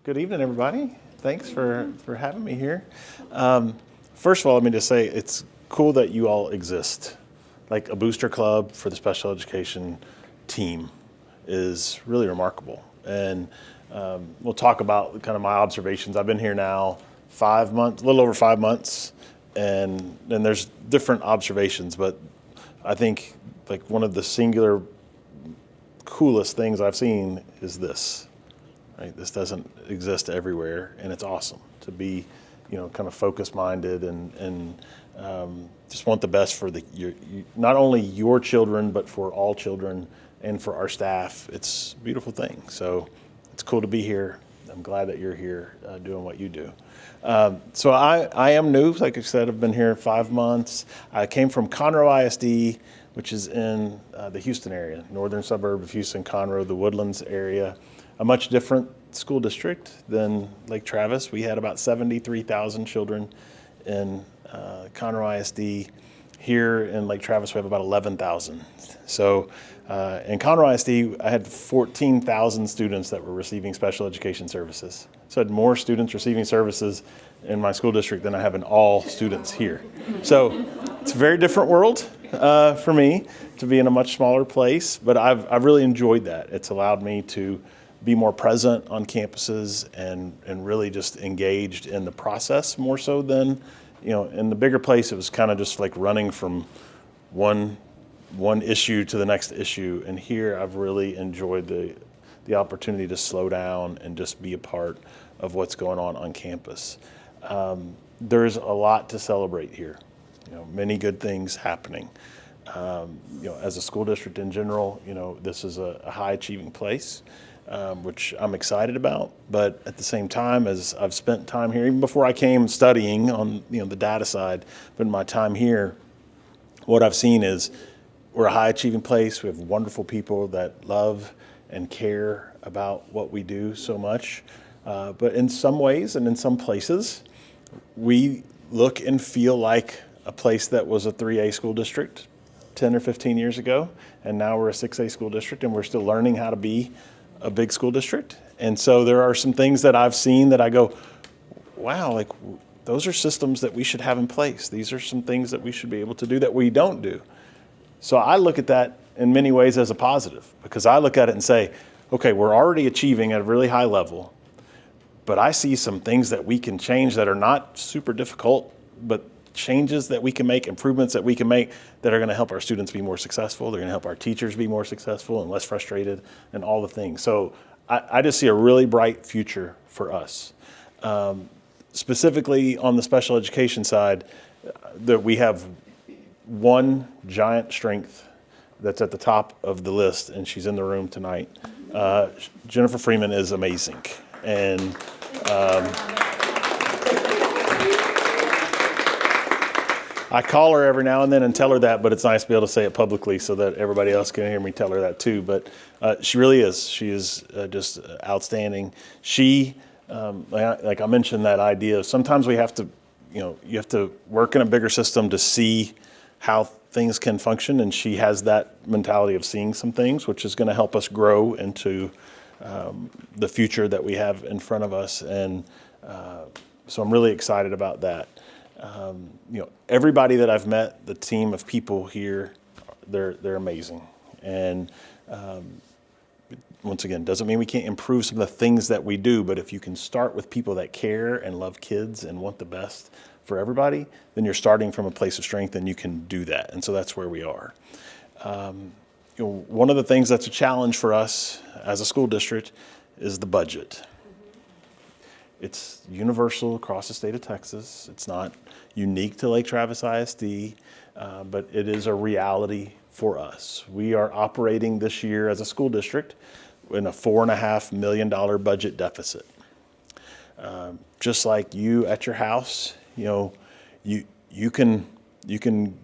Good evening, everybody. Thanks for having me here. First of all, let me just say it's cool that you all exist. Like a booster club for the special education team is really remarkable. And we'll talk about kind of my observations. I've been here now 5 months, a little over 5 months, and there's different observations, but I think like one of the singular coolest things I've seen is this. Right? This doesn't exist everywhere, and it's awesome to be, kind of focus-minded and just want the best for not only your children, but for all children and for our staff. It's a beautiful thing. So it's cool to be here. I'm glad that you're here doing what you do. So I am new. Like I said, I've been here 5 months. I came from Conroe ISD, which is in the Houston area, northern suburb of Houston, Conroe, the Woodlands area. A much different school district than Lake Travis. We had about 73,000 children in Conroe ISD. Here in Lake Travis, we have about 11,000. So in Conroe ISD, I had 14,000 students that were receiving special education services. So I had more students receiving services in my school district than I have in all students here. So it's a very different world for me to be in a much smaller place, but I've really enjoyed that. It's allowed me to be more present on campuses and really just engaged in the process more so than, in the bigger place, it was kind of just like running from one issue to the next issue. And here I've really enjoyed the opportunity to slow down and just be a part of what's going on campus. There's a lot to celebrate here, many good things happening. As a school district in general, this is a high achieving place. Which I'm excited about, but at the same time, as I've spent time here, even before I came studying on the data side, but in my time here, what I've seen is we're a high achieving place. We have wonderful people that love and care about what we do so much, but in some ways and in some places, we look and feel like a place that was a 3A school district 10 or 15 years ago, and now we're a 6A school district, and we're still learning how to be a big school district. And so there are some things that I've seen that I go, wow, like those are systems that we should have in place. These are some things that we should be able to do that we don't do. So I look at that in many ways as a positive, because I look at it and say, okay, we're already achieving at a really high level, but I see some things that we can change that are not super difficult, but changes that we can make, improvements that we can make that are going to help our students be more successful. They're going to help our teachers be more successful and less frustrated and all the things. So I just see a really bright future for us. Specifically on the special education side, that we have one giant strength that's at the top of the list, and she's in the room tonight. Jennifer Freeman is amazing. And I call her every now and then and tell her that, but it's nice to be able to say it publicly so that everybody else can hear me tell her that too. But she really is. She is just outstanding. She, like I mentioned, that idea of sometimes we have to, you have to work in a bigger system to see how things can function. And she has that mentality of seeing some things, which is going to help us grow into the future that we have in front of us. And so I'm really excited about that. Everybody that I've met, the team of people here, they're amazing. And once again, doesn't mean we can't improve some of the things that we do, but if you can start with people that care and love kids and want the best for everybody, then you're starting from a place of strength and you can do that. And so that's where we are. One of the things that's a challenge for us as a school district is the budget. It's universal across the state of Texas. It's not unique to Lake Travis ISD, but it is a reality for us. We are operating this year as a school district in a $4.5 million budget deficit. Just like you at your house, you can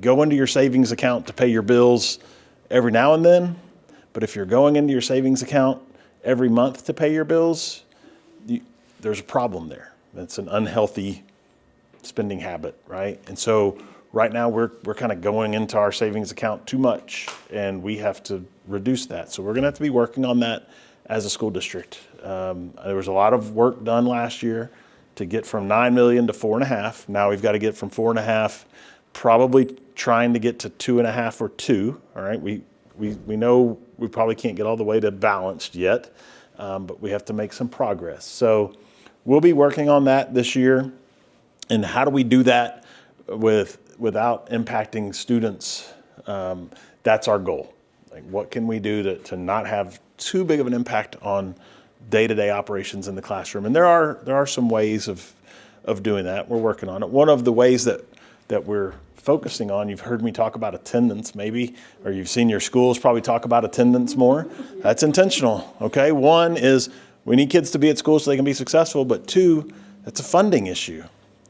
go into your savings account to pay your bills every now and then, but if you're going into your savings account every month to pay your bills, there's a problem there. It's an unhealthy spending habit, right? And so right now we're kind of going into our savings account too much, and we have to reduce that. So we're going to have to be working on that as a school district There was a lot of work done last year to get from 9 million to 4.5. Now we've got to get from 4.5, probably trying to get to 2.5 or 2. All right, we know we probably can't get all the way to balanced yet, but we have to make some progress. So we'll be working on that this year. And how do we do that without impacting students? That's our goal. Like, what can we do to not have too big of an impact on day-to-day operations in the classroom? And there are some ways of doing that. We're working on it. One of the ways that we're focusing on, you've heard me talk about attendance maybe, or you've seen your schools probably talk about attendance more. That's intentional, okay? One is we need kids to be at school so they can be successful, but two, that's a funding issue,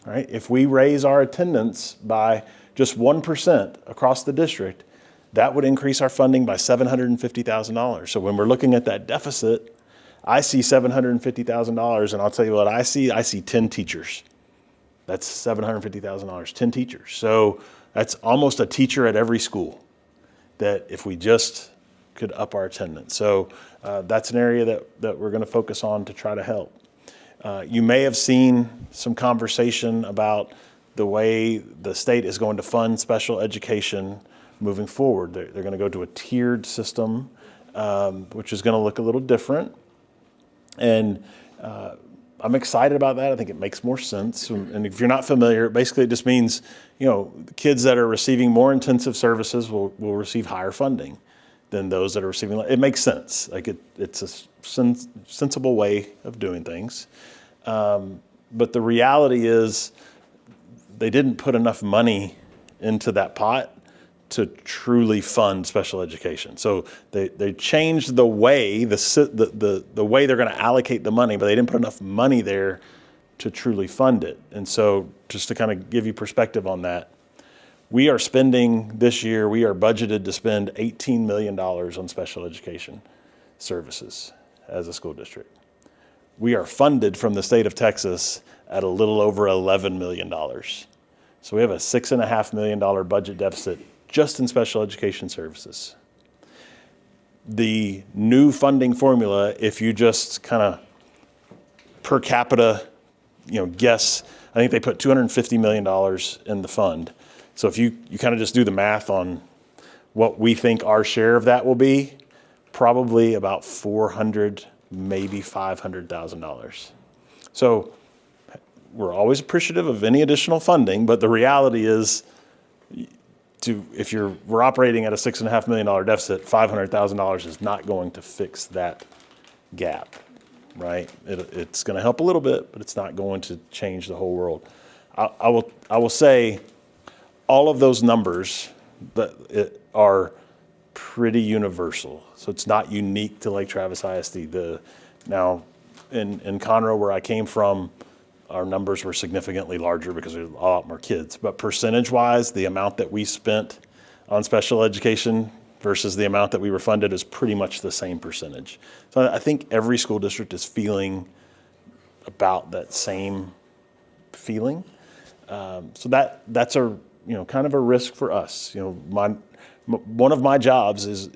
right? If we raise our attendance by just 1% across the district, that would increase our funding by $750,000. So when we're looking at that deficit, I see $750,000, and I'll tell you what I see 10 teachers. That's $750,000, 10 teachers. So that's almost a teacher at every school, that if we just could up our attendance. So that's an area that we're going to focus on to try to help. You may have seen some conversation about the way the state is going to fund special education moving forward. They're going to go to a tiered system, which is going to look a little different. And I'm excited about that. I think it makes more sense. And if you're not familiar, basically it just means, kids that are receiving more intensive services will receive higher funding than those that are receiving. It makes sense. Like it's a sensible way of doing things. But the reality is they didn't put enough money into that pot to truly fund special education. So they changed the way the way they're going to allocate the money, but they didn't put enough money there to truly fund it. And so just to kind of give you perspective on that, we are spending this year, we are budgeted to spend $18 million on special education services as a school district. We are funded from the state of Texas at a little over $11 million. So we have a $6.5 million budget deficit just in special education services. The new funding formula, if you just kind of per capita, guess, I think they put $250 million in the fund. So if you kind of just do the math on what we think our share of that will be, probably about $400,000, maybe $500,000. So we're always appreciative of any additional funding, but the reality is, if we're operating at a $6.5 million deficit, $500,000 is not going to fix that gap, right? It's going to help a little bit, but it's not going to change the whole world. I will say all of those numbers are pretty universal. So it's not unique to Lake Travis ISD. Now in Conroe, where I came from, our numbers were significantly larger because there's a lot more kids. But percentage-wise, the amount that we spent on special education versus the amount that we were funded is pretty much the same percentage. So I think every school district is feeling about that same feeling. So that's a kind of a risk for us. One of my jobs is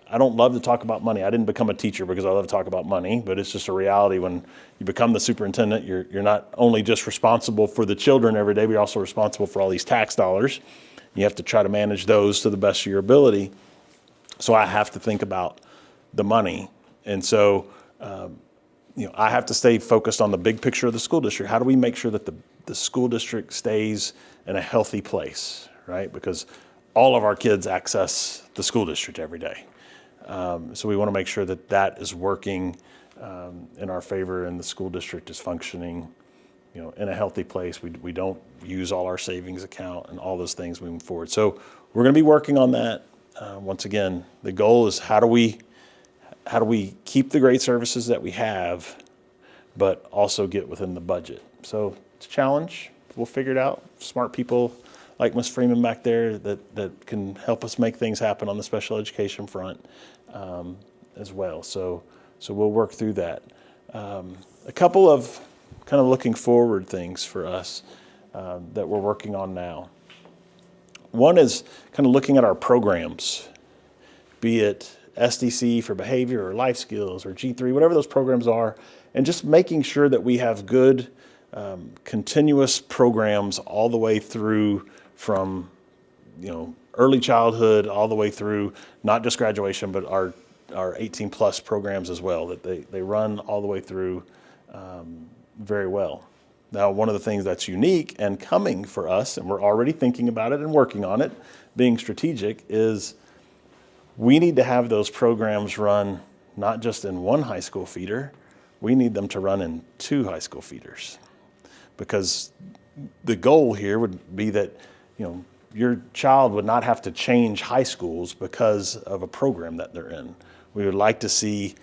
I don't love to talk about money. I didn't become a teacher because I love to talk about money, but it's just a reality. When you become the superintendent, you're not only just responsible for the children every day, but you're also responsible for all these tax dollars. You have to try to manage those to the best of your ability. So I have to think about the money. And so, I have to stay focused on the big picture of the school district. How do we make sure that the school district stays in a healthy place, right? Because all of our kids access the school district every day. So we want to make sure that is working in our favor and the school district is functioning, in a healthy place. We don't use all our savings account and all those things moving forward. So we're going to be working on that. Once again, the goal is how do we keep the great services that we have, but also get within the budget. So it's a challenge. We'll figure it out. Smart people like Ms. Freeman back there that can help us make things happen on the special education front as well. So we'll work through that. A couple of kind of looking forward things for us that we're working on now. One is kind of looking at our programs, be it SDC for behavior or life skills or G3, whatever those programs are, and just making sure that we have good continuous programs all the way through from early childhood all the way through, not just graduation, but our 18 plus programs as well, that they run all the way through very well. Now, one of the things that's unique and coming for us, and we're already thinking about it and working on it, being strategic, is we need to have those programs run not just in one high school feeder, we need them to run in 2 high school feeders. Because the goal here would be that, your child would not have to change high schools because of a program that they're in. We would like to see,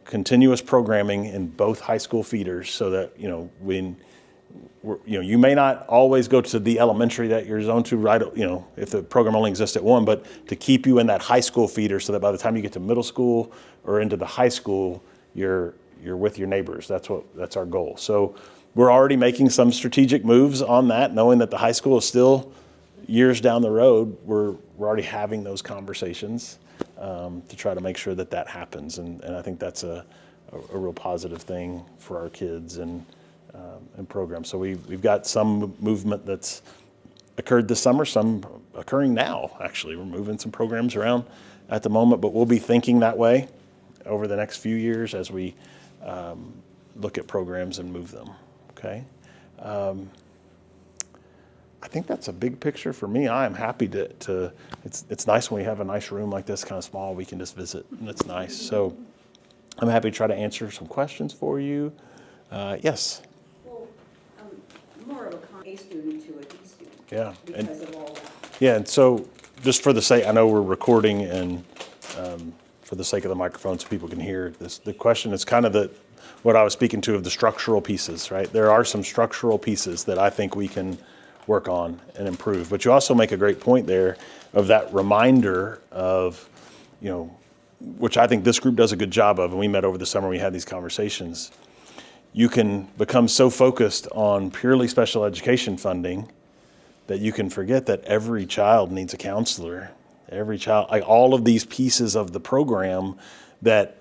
continuous programming in both high school feeders so that, when you may not always go to the elementary that you're zoned to, right, if the program only exists at one, but to keep you in that high school feeder so that by the time you get to middle school or into the high school, you're with your neighbors. That's our goal. So we're already making some strategic moves on that, knowing that the high school is still years down the road. We're already having those conversations to try to make sure that happens. And I think that's a real positive thing for our kids and programs. So we've got some movement that's occurred this summer, some occurring now, actually. We're moving some programs around at the moment, but we'll be thinking that way over the next few years as we look at programs and move them, okay? I think that's a big picture for me. I am happy to it's nice when we have a nice room like this, kind of small, we can just visit, and it's nice. So I'm happy to try to answer some questions for you. Yes? Well, more of a student to a D student. Yeah. Because of all that. Yeah, and so just for the sake, I know we're recording, and for the sake of the microphone so people can hear this, the question is kind of what I was speaking to of the structural pieces, right? There are some structural pieces that I think we can work on and improve. But you also make a great point there of that reminder of, which I think this group does a good job of, and we met over the summer, we had these conversations. You can become so focused on purely special education funding that you can forget that every child needs a counselor. Every child, like all of these pieces of the program that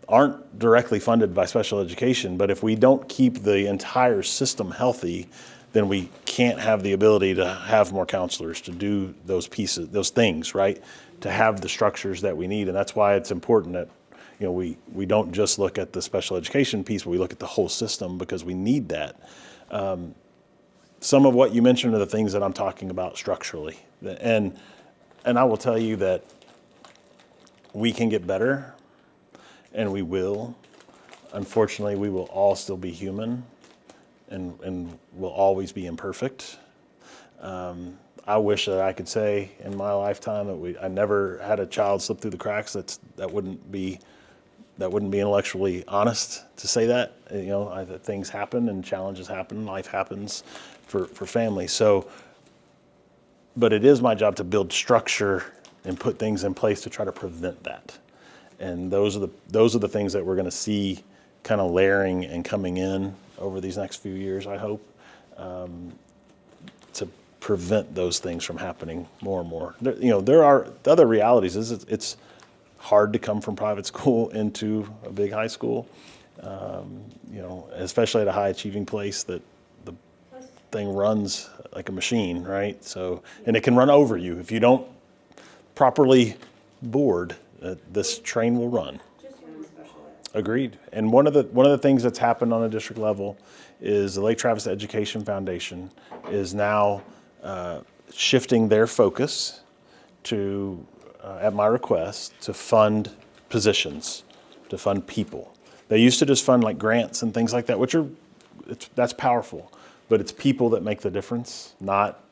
aren't directly funded by special education, but if we don't keep the entire system healthy, then we can't have the ability to have more counselors to do those pieces, those things, right? To have the structures that we need. And that's why it's important that, we don't just look at the special education piece, but we look at the whole system because we need that. Some of what you mentioned are the things that I'm talking about structurally. And I will tell you that we can get better, and we will. Unfortunately, we will all still be human. And will always be imperfect. I wish that I could say in my lifetime that I never had a child slip through the cracks. That wouldn't be intellectually honest to say that. Things happen and challenges happen. Life happens for families. So, but it is my job to build structure and put things in place to try to prevent that. And those are the things that we're going to see kind of layering and coming in over these next few years, I hope, to prevent those things from happening more and more. There are other realities. It's hard to come from private school into a big high school, especially at a high achieving place that the thing runs like a machine, right? So, and it can run over you if you don't properly board. This train will run. Agreed. And one of the things that's happened on a district level is the Lake Travis Education Foundation is now shifting their focus to, at my request, to fund positions, to fund people. They used to just fund like grants and things like that, that's powerful, but it's people that make the difference, not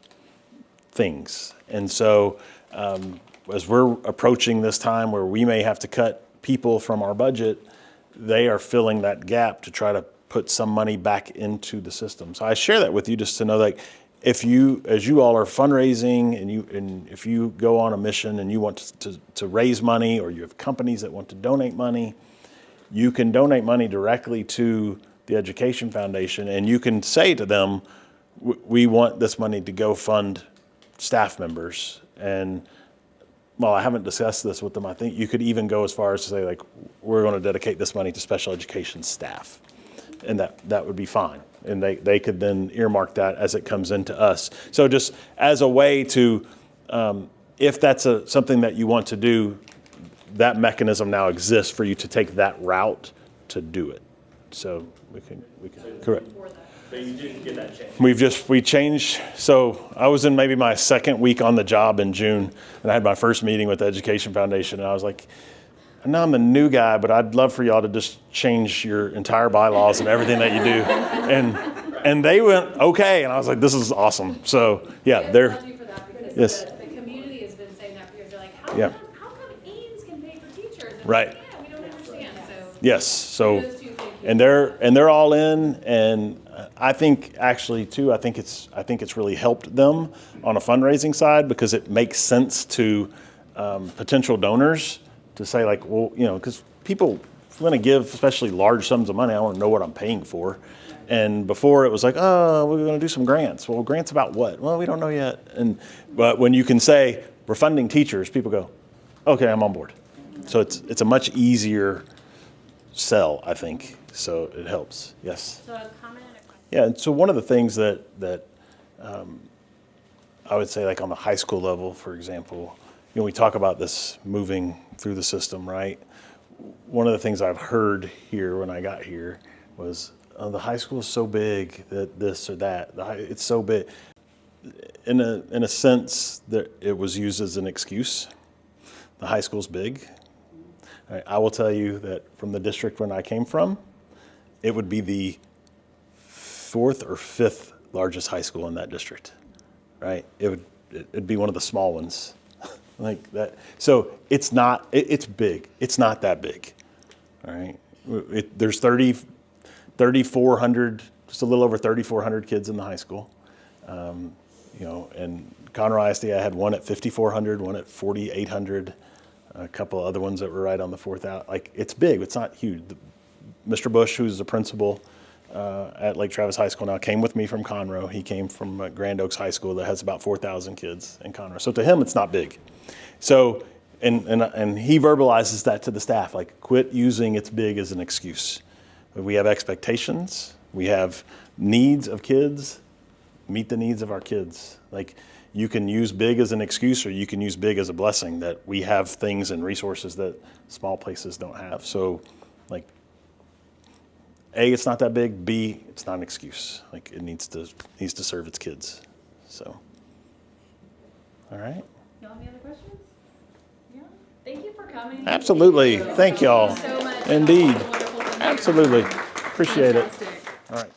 things. And so as we're approaching this time where we may have to cut people from our budget, they are filling that gap to try to put some money back into the system. So I share that with you just to know, like, as you all are fundraising and if you go on a mission and you want to raise money, or you have companies that want to donate money, you can donate money directly to the Education Foundation, and you can say to them, we want this money to go fund staff members. And well, I haven't discussed this with them. I think you could even go as far as to say, like, we're going to dedicate this money to special education staff. And that would be fine. And they could then earmark that as it comes into us. So just as a way to, if that's something that you want to do, that mechanism now exists for you to take that route to do it. So we can correct. So you didn't get that change? We changed. So I was in maybe my second week on the job in June, and I had my first meeting with the Education Foundation, and I was like, I know I'm the new guy, but I'd love for y'all to just change your entire bylaws and everything that you do. And they went, okay. And I was like, this is awesome. So yeah, they're, I applaud you for that because yes. the community has been saying that for years. They're like, Yeah. how come Ames can pay for teachers? And Right. yeah, we don't understand. So Yes. So, those two, thank you. and they're all in, and I think actually too, I think it's really helped them on a fundraising side because it makes sense to potential donors to say like, well, because people want to give, especially large sums of money. I want to know what I'm paying for. And before it was like, oh, we're going to do some grants. Well, grants about what? Well, we don't know yet. But when you can say we're funding teachers, people go, okay, I'm on board. So it's a much easier sell, I think. So it helps. Yes. So a comment and a question. Yeah. And so one of the things that I would say, like on the high school level, for example, we talk about this moving through the system, right? One of the things I've heard here when I got here was, oh, the high school is so big that this or that. It's so big. In a sense, that it was used as an excuse. The high school's big. I will tell you that from the district when I came from, it would be the 4th or 5th largest high school in that district, right? It'd be one of the small ones. Like that. So it's big. It's not that big. All right. There's 3,400, just a little over 3,400 kids in the high school. And Conroe ISD, I had one at 5,400, one at 4,800, a couple of other ones that were right on the 4,000. Like it's big. It's not huge. Mr. Bush, who's the principal at Lake Travis High School now, came with me from Conroe. He came from Grand Oaks High School that has about 4,000 kids in Conroe. So to him, it's not big. So, and he verbalizes that to the staff, like quit using it's big as an excuse. We have expectations. We have needs of kids. Meet the needs of our kids. Like you can use big as an excuse or you can use big as a blessing that we have things and resources that small places don't have. So like A, it's not that big. B, it's not an excuse. Like it needs to serve its kids. So, all right. Y'all have any other questions? Yeah. Thank you for coming. Absolutely. Thank y'all. Thank you so much. Indeed. Wonderful. Absolutely. Appreciate it. Fantastic. All right.